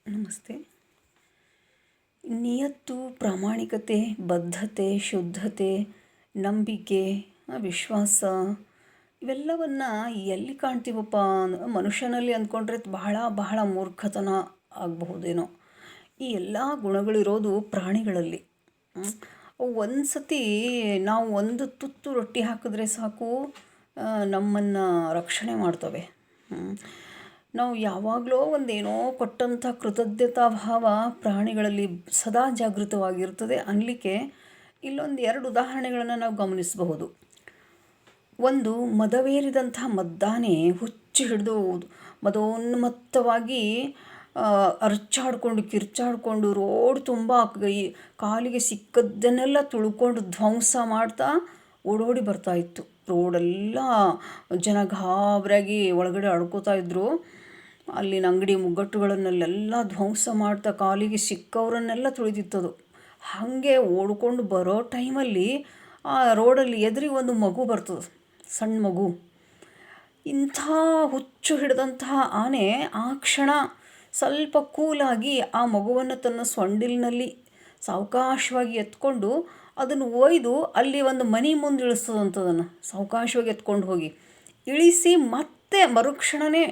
ನಮಸ್ತೆ. ನಿಯತ್ತು, ಪ್ರಾಮಾಣಿಕತೆ, ಬದ್ಧತೆ, ಶುದ್ಧತೆ, ನಂಬಿಕೆ, ವಿಶ್ವಾಸ ಇವೆಲ್ಲವನ್ನು ಎಲ್ಲಿ ಕಾಣ್ತೀವಪ್ಪ ಮನುಷ್ಯನಲ್ಲಿ ಅಂದ್ಕೊಂಡ್ರೆ ಬಹಳ ಬಹಳ ಮೂರ್ಖತನ ಆಗಬಹುದೇನೋ. ಈ ಎಲ್ಲ ಗುಣಗಳಿರೋದು ಪ್ರಾಣಿಗಳಲ್ಲಿ. ಒಂದು ಸತಿ ನಾವು ಒಂದು ತುತ್ತು ರೊಟ್ಟಿ ಹಾಕಿದ್ರೆ ಸಾಕು, ನಮ್ಮನ್ನು ರಕ್ಷಣೆ ಮಾಡ್ತವೆ. ನಾವು ಯಾವಾಗಲೋ ಒಂದೇನೋ ಕೊಟ್ಟಂಥ ಕೃತಜ್ಞತಾ ಭಾವ ಪ್ರಾಣಿಗಳಲ್ಲಿ ಸದಾ ಜಾಗೃತವಾಗಿರ್ತದೆ ಅನ್ನಲಿಕ್ಕೆ ಇಲ್ಲೊಂದು ಎರಡು ಉದಾಹರಣೆಗಳನ್ನು ನಾವು ಗಮನಿಸಬಹುದು. ಒಂದು, ಮದವೇರಿದಂಥ ಮದ್ದಾನೆ ಹುಚ್ಚು ಹಿಡಿದು ಮದೋನ್ಮತ್ತವಾಗಿ ಅರ್ಚಾಡಿಕೊಂಡು ಕಿರ್ಚಾಡಿಕೊಂಡು ರೋಡ್ ತುಂಬ ಕಾಲಿಗೆ ಸಿಕ್ಕದ್ದನ್ನೆಲ್ಲ ತುಳ್ಕೊಂಡು ಧ್ವಂಸ ಮಾಡ್ತಾ ಓಡೋಡಿ ಬರ್ತಾಯಿತ್ತು. ರೋಡೆಲ್ಲ ಜನ ಗಾಬರಿಯಾಗಿ ಒಳಗಡೆ ಅಡ್ಕೋತಾ ಇದ್ದರು. ಅಲ್ಲಿನ ಅಂಗಡಿ ಮುಗ್ಗಟ್ಟುಗಳನ್ನೆಲ್ಲ ಧ್ವಂಸ ಮಾಡ್ತಾ ಕಾಲಿಗೆ ಸಿಕ್ಕವರನ್ನೆಲ್ಲ ತುಳಿದಿತ್ತದು. ಹಾಗೆ ಓಡ್ಕೊಂಡು ಬರೋ ಟೈಮಲ್ಲಿ ಆ ರೋಡಲ್ಲಿ ಎದುರಿಗೆ ಒಂದು ಮಗು ಬರ್ತದೆ, ಸಣ್ಣ ಮಗು. ಇಂಥ ಹುಚ್ಚು ಹಿಡಿದಂತಹ ಆನೆ ಆ ಕ್ಷಣ ಸ್ವಲ್ಪ ಕೂಲಾಗಿ ಆ ಮಗುವನ್ನು ತನ್ನ ಸೊಂಡಿಲಿನಲ್ಲಿ ಸಾವಕಾಶವಾಗಿ ಎತ್ಕೊಂಡು ಅದನ್ನು ಒಯ್ದು ಅಲ್ಲಿ ಒಂದು ಮನೆ ಮುಂದೆ ಇಳಿಸ್ತದಂಥದನ್ನು ಸಾವಕಾಶವಾಗಿ ಎತ್ಕೊಂಡು ಹೋಗಿ ಇಳಿಸಿ ಮತ್ತೆ ಮರುಕ್ಷಣವೇ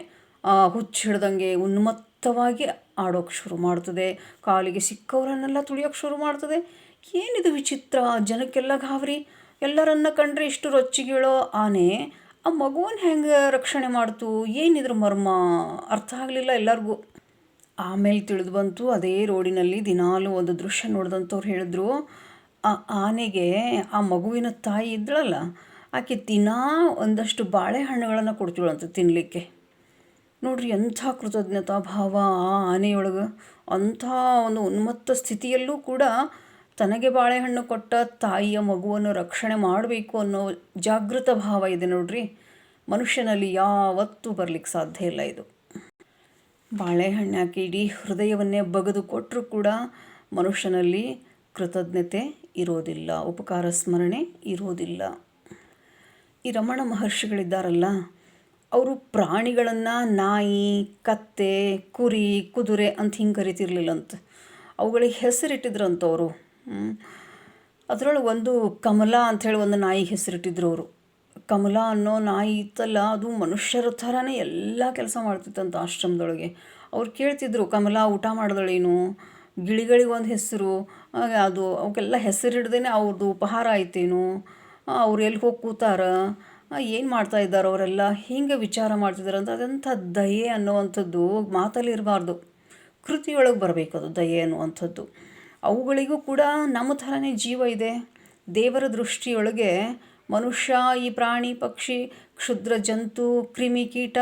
ಹುಚ್ಚು ಹಿಡ್ದಂಗೆ ಉನ್ಮತ್ತವಾಗಿ ಆಡೋಕ್ಕೆ ಶುರು ಮಾಡ್ತದೆ. ಕಾಲಿಗೆ ಸಿಕ್ಕವರನ್ನೆಲ್ಲ ತುಳಿಯೋಕ್ಕೆ ಶುರು ಮಾಡ್ತದೆ. ಏನಿದು ವಿಚಿತ್ರ, ಜನಕ್ಕೆಲ್ಲ ಗಾಬರಿ. ಎಲ್ಲರನ್ನ ಕಂಡ್ರೆ ಇಷ್ಟು ರೊಚ್ಚಿಗೀಳೋ ಆನೆ ಆ ಮಗುವನ್ನು ಹೆಂಗೆ ರಕ್ಷಣೆ ಮಾಡ್ತು, ಏನಿದ್ರ ಮರ್ಮ ಅರ್ಥ ಆಗಲಿಲ್ಲ ಎಲ್ಲರಿಗೂ. ಆಮೇಲೆ ತಿಳಿದು ಬಂತು, ಅದೇ ರೋಡಿನಲ್ಲಿ ದಿನಾಲೂ ಒಂದು ದೃಶ್ಯ ನೋಡಿದಂಥವ್ರು ಹೇಳಿದ್ರು, ಆ ಆನೆಗೆ ಆ ಮಗುವಿನ ತಾಯಿ ಇದ್ದಳಲ್ಲ, ಆಕೆ ದಿನಾ ಒಂದಷ್ಟು ಬಾಳೆಹಣ್ಣುಗಳನ್ನು ಕೊಡ್ತೀಳಂತ ತಿನ್ನಲಿಕ್ಕೆ. ನೋಡ್ರಿ ಎಂಥ ಕೃತಜ್ಞತಾ ಭಾವ ಆ ಆನೆಯೊಳಗೆ. ಅಂಥ ಒಂದು ಉನ್ಮತ್ತ ಸ್ಥಿತಿಯಲ್ಲೂ ಕೂಡ ತನಗೆ ಬಾಳೆಹಣ್ಣು ಕೊಟ್ಟ ತಾಯಿಯ ಮಗುವನ್ನು ರಕ್ಷಣೆ ಮಾಡಬೇಕು ಅನ್ನೋ ಜಾಗೃತ ಭಾವ ಇದೆ ನೋಡ್ರಿ. ಮನುಷ್ಯನಲ್ಲಿ ಯಾವತ್ತೂ ಬರಲಿಕ್ಕೆ ಸಾಧ್ಯ ಇಲ್ಲ ಇದು. ಬಾಳೆಹಣ್ಣು ಹಾಕಿ ಇಡೀ ಹೃದಯವನ್ನೇ ಬಗೆದು ಕೊಟ್ಟರೂ ಕೂಡ ಮನುಷ್ಯನಲ್ಲಿ ಕೃತಜ್ಞತೆ ಇರೋದಿಲ್ಲ, ಉಪಕಾರ ಸ್ಮರಣೆ ಇರೋದಿಲ್ಲ. ಈ ರಮಣ ಮಹರ್ಷಿಗಳಿದ್ದಾರಲ್ಲ, ಅವರು ಪ್ರಾಣಿಗಳನ್ನು ನಾಯಿ, ಕತ್ತೆ, ಕುರಿ, ಕುದುರೆ ಅಂತ ಹಿಂಗೆ ಕರಿತಿರ್ಲಿಲ್ಲಂತ. ಅವುಗಳಿಗೆ ಹೆಸರಿಟ್ಟಿದ್ರಂಥವ್ರು. ಅದರೊಳಗೆ ಒಂದು ಕಮಲ ಅಂಥೇಳಿ ಒಂದು ನಾಯಿ ಹೆಸರಿಟ್ಟಿದ್ರು ಅವರು. ಕಮಲ ಅನ್ನೋ ನಾಯಿ ಇತ್ತಲ್ಲ, ಅದು ಮನುಷ್ಯರ ಥರನೇ ಎಲ್ಲ ಕೆಲಸ ಮಾಡ್ತಿತ್ತಂತ ಆಶ್ರಮದೊಳಗೆ. ಅವ್ರು ಕೇಳ್ತಿದ್ರು, ಕಮಲ ಊಟ ಮಾಡಿದಳೇನು, ಗಿಳಿಗಳಿಗೊಂದು ಹೆಸರು, ಅದು ಅವಕ್ಕೆಲ್ಲ ಹೆಸರು ಹಿಡ್ದೇ ಅವ್ರದ್ದು ಉಪಹಾರ ಆಯ್ತೇನು, ಅವ್ರು ಎಲ್ಲಿ ಹೋಗಿ ಕೂತಾರ, ಏನು ಮಾಡ್ತಾ ಇದ್ದಾರೆ ಅವರೆಲ್ಲ, ಹೀಗೆ ವಿಚಾರ ಮಾಡ್ತಿದ್ದಾರೆ ಅಂತ. ಅದಂಥ ದಯೆ ಅನ್ನುವಂಥದ್ದು ಮಾತಲ್ಲಿ ಇರಬಾರ್ದು, ಕೃತಿಯೊಳಗೆ ಬರಬೇಕು ಅದು ದಯೆ ಅನ್ನುವಂಥದ್ದು. ಅವುಗಳಿಗೂ ಕೂಡ ನಮ್ಮ ಥರನೇ ಜೀವ ಇದೆ. ದೇವರ ದೃಷ್ಟಿಯೊಳಗೆ ಮನುಷ್ಯ, ಈ ಪ್ರಾಣಿ, ಪಕ್ಷಿ, ಕ್ಷುದ್ರ ಜಂತು, ಕ್ರಿಮಿ, ಕೀಟ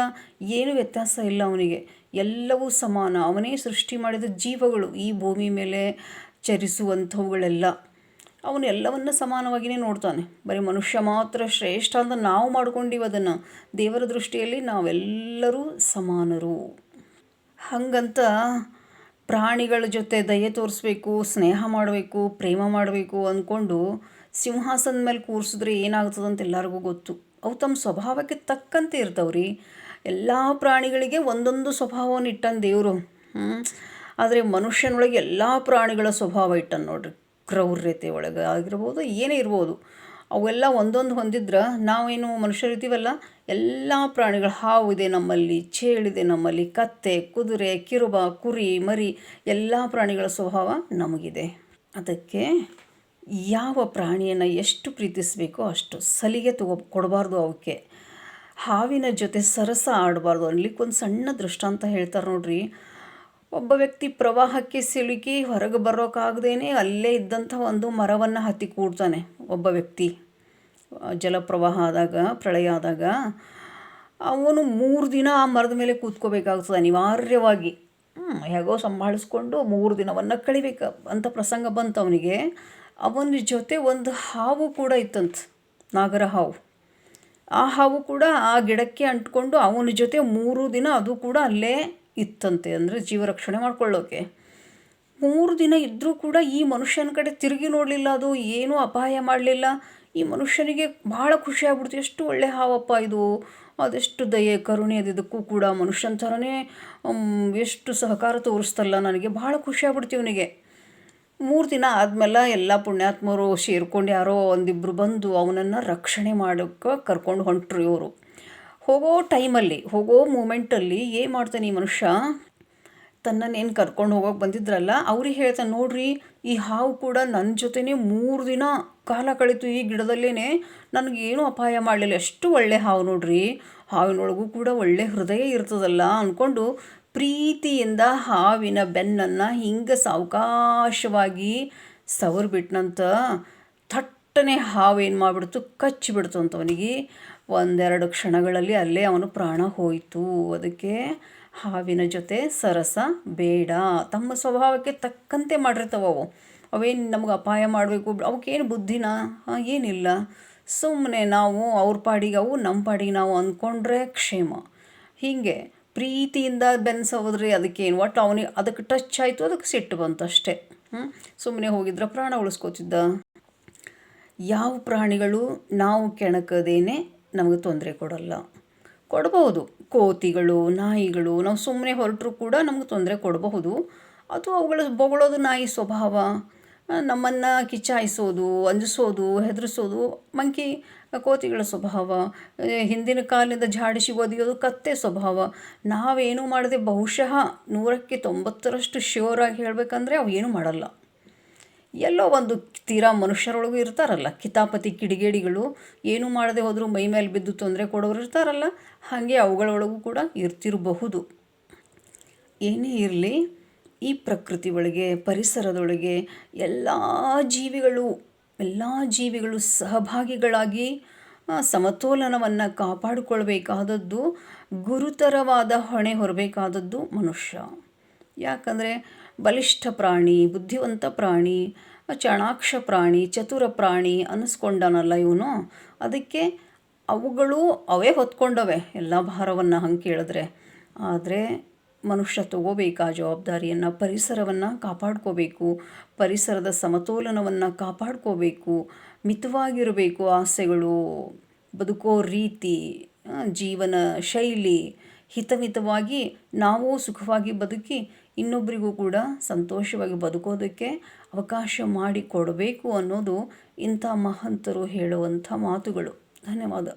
ಏನೂ ವ್ಯತ್ಯಾಸ ಇಲ್ಲ ಅವನಿಗೆ. ಎಲ್ಲವೂ ಸಮಾನ. ಅವನೇ ಸೃಷ್ಟಿ ಮಾಡಿದ ಜೀವಗಳು ಈ ಭೂಮಿ ಮೇಲೆ ಚರಿಸುವಂಥವುಗಳೆಲ್ಲ. ಅವನು ಎಲ್ಲವನ್ನು ಸಮಾನವಾಗಿಯೇ ನೋಡ್ತಾನೆ. ಬರೀ ಮನುಷ್ಯ ಮಾತ್ರ ಶ್ರೇಷ್ಠ ಅಂತ ನಾವು ಮಾಡ್ಕೊಂಡಿವಿ ಅದನ್ನು. ದೇವರ ದೃಷ್ಟಿಯಲ್ಲಿ ನಾವೆಲ್ಲರೂ ಸಮಾನರು. ಹಾಗಂತ ಪ್ರಾಣಿಗಳ ಜೊತೆ ದಯೆ ತೋರಿಸ್ಬೇಕು, ಸ್ನೇಹ ಮಾಡಬೇಕು, ಪ್ರೇಮ ಮಾಡಬೇಕು ಅಂದ್ಕೊಂಡು ಸಿಂಹಾಸನದ ಮೇಲೆ ಕೂರಿಸಿದ್ರೆ ಏನಾಗ್ತದಂತ ಎಲ್ಲರಿಗೂ ಗೊತ್ತು. ಅವು ತಮ್ಮ ಸ್ವಭಾವಕ್ಕೆ ತಕ್ಕಂತೆ ಇರ್ತಾವ್ರಿ. ಎಲ್ಲ ಪ್ರಾಣಿಗಳಿಗೆ ಒಂದೊಂದು ಸ್ವಭಾವವನ್ನು ಇಟ್ಟನು ದೇವರು. ಆದರೆ ಮನುಷ್ಯನೊಳಗೆ ಎಲ್ಲ ಪ್ರಾಣಿಗಳ ಸ್ವಭಾವ ಇಟ್ಟನು ನೋಡ್ರಿ. ಕ್ರೌರ್ಯತೆ ಒಳಗೆ ಆಗಿರ್ಬೋದು, ಏನೇ ಇರ್ಬೋದು, ಅವೆಲ್ಲ ಒಂದೊಂದು ಹೊಂದಿದ್ರೆ ನಾವೇನು ಮನುಷ್ಯರಿದ್ದೀವಲ್ಲ, ಎಲ್ಲ ಪ್ರಾಣಿಗಳು, ಹಾವು ಇದೆ ನಮ್ಮಲ್ಲಿ, ಚೇಳಿದೆ ನಮ್ಮಲ್ಲಿ, ಕತ್ತೆ, ಕುದುರೆ, ಕಿರುಬ, ಕುರಿ, ಮರಿ, ಎಲ್ಲ ಪ್ರಾಣಿಗಳ ಸ್ವಭಾವ ನಮಗಿದೆ. ಅದಕ್ಕೆ ಯಾವ ಪ್ರಾಣಿಯನ್ನು ಎಷ್ಟು ಪ್ರೀತಿಸಬೇಕೋ ಅಷ್ಟು ಸಲಿಗೆ ಕೊಡಬಾರ್ದು ಅವಕ್ಕೆ. ಹಾವಿನ ಜೊತೆ ಸರಸ ಆಡಬಾರ್ದು ಅನ್ಲಿಕ್ಕೆ ಸಣ್ಣ ದೃಷ್ಟಾಂತ ಹೇಳ್ತಾರೆ ನೋಡ್ರಿ. ಒಬ್ಬ ವ್ಯಕ್ತಿ ಪ್ರವಾಹಕ್ಕೆ ಸಿಲುಕಿ ಹೊರಗೆ ಬರೋಕ್ಕಾಗದೇನೆ ಅಲ್ಲೇ ಇದ್ದಂಥ ಒಂದು ಮರವನ್ನು ಹತ್ತಿ ಕೂಡ್ತಾನೆ. ಒಬ್ಬ ವ್ಯಕ್ತಿ ಜಲಪ್ರವಾಹ ಆದಾಗ, ಪ್ರಳಯ ಆದಾಗ ಅವನು 3 ದಿನ ಆ ಮರದ ಮೇಲೆ ಕೂತ್ಕೋಬೇಕಾಗ್ತದೆ ಅನಿವಾರ್ಯವಾಗಿ. ಹೇಗೋ ಸಂಭಾಳಿಸ್ಕೊಂಡು 3 ದಿನವನ್ನು ಕಳಿಬೇಕು ಅಂತ ಪ್ರಸಂಗ ಬಂತು ಅವನಿಗೆ. ಅವನ ಜೊತೆ ಒಂದು ಹಾವು ಕೂಡ ಇತ್ತಂತ, ನಾಗರ ಹಾವು. ಆ ಹಾವು ಕೂಡ ಆ ಗಿಡಕ್ಕೆ ಅಂಟ್ಕೊಂಡು ಅವನ ಜೊತೆ 3 ದಿನ ಅದು ಕೂಡ ಅಲ್ಲೇ ಇತ್ತಂತೆ, ಅಂದರೆ ಜೀವರಕ್ಷಣೆ ಮಾಡ್ಕೊಳ್ಳೋಕೆ. 3 ದಿನ ಇದ್ದರೂ ಕೂಡ ಈ ಮನುಷ್ಯನ ಕಡೆ ತಿರುಗಿ ನೋಡಲಿಲ್ಲ, ಅದು ಏನೂ ಅಪಾಯ ಮಾಡಲಿಲ್ಲ. ಈ ಮನುಷ್ಯನಿಗೆ ಭಾಳ ಖುಷಿ ಆಗ್ಬಿಡ್ತು, ಎಷ್ಟು ಒಳ್ಳೆ ಹಾವಪ್ಪ ಇದು ಅದೆಷ್ಟು ದಯೆ ಕರುಣೆ ಅದಿದ್ದಕ್ಕೂ ಕೂಡ ಮನುಷ್ಯನ ಥರನೇ ಎಷ್ಟು ಸಹಕಾರ ತೋರಿಸ್ತಲ್ಲ. ನನಗೆ ಭಾಳ ಖುಷಿ ಆಗ್ಬಿಡ್ತು ಇವನಿಗೆ. 3 ದಿನ ಆದಮೇಲೆ ಎಲ್ಲ ಪುಣ್ಯಾತ್ಮರು ಸೇರ್ಕೊಂಡು ಯಾರೋ ಒಂದಿಬ್ಬರು ಬಂದು ಅವನನ್ನು ರಕ್ಷಣೆ ಮಾಡೋಕ್ಕೆ ಕರ್ಕೊಂಡು ಹೊಂಟ್ರು ಇವರು. ಹೋಗೋ ಟೈಮಲ್ಲಿ, ಹೋಗೋ ಮೂಮೆಂಟಲ್ಲಿ ಏನು ಮಾಡ್ತಾನೆ ಈ ಮನುಷ್ಯ, ತನ್ನನ್ನೇನು ಕರ್ಕೊಂಡು ಹೋಗೋಕೆ ಬಂದಿದ್ರಲ್ಲ ಅವ್ರಿಗೆ ಹೇಳ್ತಾನೆ, ನೋಡ್ರಿ ಈ ಹಾವು ಕೂಡ ನನ್ನ ಜೊತೆನೇ 3 ದಿನ ಕಾಲ ಕಳೀತು ಈ ಗಿಡದಲ್ಲೇ, ನನಗೇನು ಅಪಾಯ ಮಾಡಲಿಲ್ಲ. ಎಷ್ಟು ಒಳ್ಳೆ ಹಾವು ನೋಡ್ರಿ, ಹಾವಿನೊಳಗೂ ಕೂಡ ಒಳ್ಳೆ ಹೃದಯ ಇರ್ತದಲ್ಲ ಅಂದ್ಕೊಂಡು ಪ್ರೀತಿಯಿಂದ ಹಾವಿನ ಬೆನ್ನನ್ನು ಹಿಂಗೆ ಸಾವಕಾಶವಾಗಿ ಸವರ್ಬಿಟ್ನಂತ. ಥಟ್ಟನೆ ಹಾವು ಏನು ಮಾಡಿಬಿಡ್ತು, ಕಚ್ಚಿಬಿಡ್ತು ಅಂತವನಿಗೆ. 1-2 ಕ್ಷಣಗಳಲ್ಲಿ ಅಲ್ಲೇ ಅವನು ಪ್ರಾಣ ಹೋಯಿತು. ಅದಕ್ಕೆ ಹಾವಿನ ಜೊತೆ ಸರಸ ಬೇಡ. ತಮ್ಮ ಸ್ವಭಾವಕ್ಕೆ ತಕ್ಕಂತೆ ಮಾಡಿರ್ತಾವೆ ಅವು. ಅವೇನು ನಮ್ಗೆ ಅಪಾಯ ಮಾಡಬೇಕು, ಅವಕ್ಕೇನು ಬುದ್ಧಿನ ಏನಿಲ್ಲ. ಸುಮ್ಮನೆ ನಾವು ಅವ್ರ ಪಾಡಿಗೆ ಅವು, ನಮ್ಮ ಪಾಡಿಗೆ ನಾವು ಅಂದ್ಕೊಂಡ್ರೆ ಕ್ಷೇಮ. ಹೀಗೆ ಪ್ರೀತಿಯಿಂದ ಬೆನ್ಸೋದ್ರಿ ಅದಕ್ಕೇನು, ಒಟ್ಟು ಅವನಿಗೆ ಅದಕ್ಕೆ ಟಚ್ ಆಯಿತು, ಅದಕ್ಕೆ ಸಿಟ್ಟು ಬಂತು ಅಷ್ಟೇ. ಸುಮ್ಮನೆ ಹೋಗಿದ್ರೆ ಪ್ರಾಣ ಉಳಿಸ್ಕೋತಿದ್ದ. ಯಾವ ಪ್ರಾಣಿಗಳು ನಾವು ಕೆಣಕದೇನೆ ನಮಗೆ ತೊಂದರೆ ಕೊಡಲ್ಲ. ಕೊಡಬಹುದು, ಕೋತಿಗಳು, ನಾಯಿಗಳು ನಾವು ಸುಮ್ಮನೆ ಹೊರಟರು ಕೂಡ ನಮಗೆ ತೊಂದರೆ ಕೊಡಬಹುದು. ಅದು ಅವುಗಳ ಬೊಗಳೋದು ನಾಯಿ ಸ್ವಭಾವ. ನಮ್ಮನ್ನು ಕಿಚಾಯಿಸೋದು, ಅಂಜಿಸೋದು, ಹೆದರಿಸೋದು ಕೋತಿಗಳ ಸ್ವಭಾವ. ಹಿಂದಿನ ಕಾಲದಿಂದ ಝಾಡಿಸಿ ಒದೆಯೋದು ಕತ್ತೆ ಸ್ವಭಾವ. ನಾವೇನು ಮಾಡದೆ ಬಹುಶಃ 100ಕ್ಕೆ 90ರಷ್ಟು ಶ್ಯೂರಾಗಿ ಹೇಳಬೇಕಂದ್ರೆ ಅವು ಏನೂ ಮಾಡಲ್ಲ. ಎಲ್ಲೋ ಒಂದು ತೀರಾ ಮನುಷ್ಯರೊಳಗೂ ಇರ್ತಾರಲ್ಲ ಕಿತಾಪತಿ ಕಿಡಿಗೇಡಿಗಳು, ಏನೂ ಮಾಡದೆ ಹೋದರೂ ಮೈ ಮೇಲೆ ಬಿದ್ದು ತೊಂದರೆ ಕೊಡೋರು ಇರ್ತಾರಲ್ಲ, ಹಾಗೆ ಅವುಗಳೊಳಗೂ ಕೂಡ ಇರ್ತಿರಬಹುದು. ಏನೇ ಇರಲಿ, ಈ ಪ್ರಕೃತಿ ಒಳಗೆ, ಪರಿಸರದೊಳಗೆ ಎಲ್ಲ ಜೀವಿಗಳು ಸಹಭಾಗಿಗಳಾಗಿ ಸಮತೋಲನವನ್ನು ಕಾಪಾಡಿಕೊಳ್ಬೇಕಾದದ್ದು, ಗುರುತರವಾದ ಹೊಣೆ ಹೊರಬೇಕಾದದ್ದು ಮನುಷ್ಯ. ಯಾಕಂದರೆ ಬಲಿಷ್ಠ ಪ್ರಾಣಿ, ಬುದ್ಧಿವಂತ ಪ್ರಾಣಿ, ಚಾಣಾಕ್ಷ ಪ್ರಾಣಿ, ಚತುರ ಪ್ರಾಣಿ ಅನ್ನಿಸ್ಕೊಂಡನಲ್ಲ ಇವನು. ಅದಕ್ಕೆ ಅವುಗಳು ಅವೇ ಹೊತ್ಕೊಂಡವೆ ಎಲ್ಲ ಭಾರವನ್ನು ಹಂಗೆ ಕೇಳಿದ್ರೆ. ಆದರೆ ಮನುಷ್ಯ ತಗೋಬೇಕಾ ಜವಾಬ್ದಾರಿಯನ್ನು, ಪರಿಸರವನ್ನು ಕಾಪಾಡ್ಕೋಬೇಕು, ಪರಿಸರದ ಸಮತೋಲನವನ್ನು ಕಾಪಾಡ್ಕೋಬೇಕು, ಮಿತವಾಗಿರಬೇಕು. ಆಸೆಗಳು, ಬದುಕೋ ರೀತಿ, ಜೀವನ ಶೈಲಿ ಹಿತಮಿತವಾಗಿ ನಾವು ಸುಖವಾಗಿ ಬದುಕಿ ಇನ್ನೊಬ್ಬರಿಗೂ ಕೂಡ ಸಂತೋಷವಾಗಿ ಬದುಕೋದಕ್ಕೆ ಅವಕಾಶ ಮಾಡಿಕೊಡಬೇಕು ಅನ್ನೋದು ಇಂಥ ಮಹಂತರು ಹೇಳುವಂಥ ಮಾತುಗಳು. ಧನ್ಯವಾದ.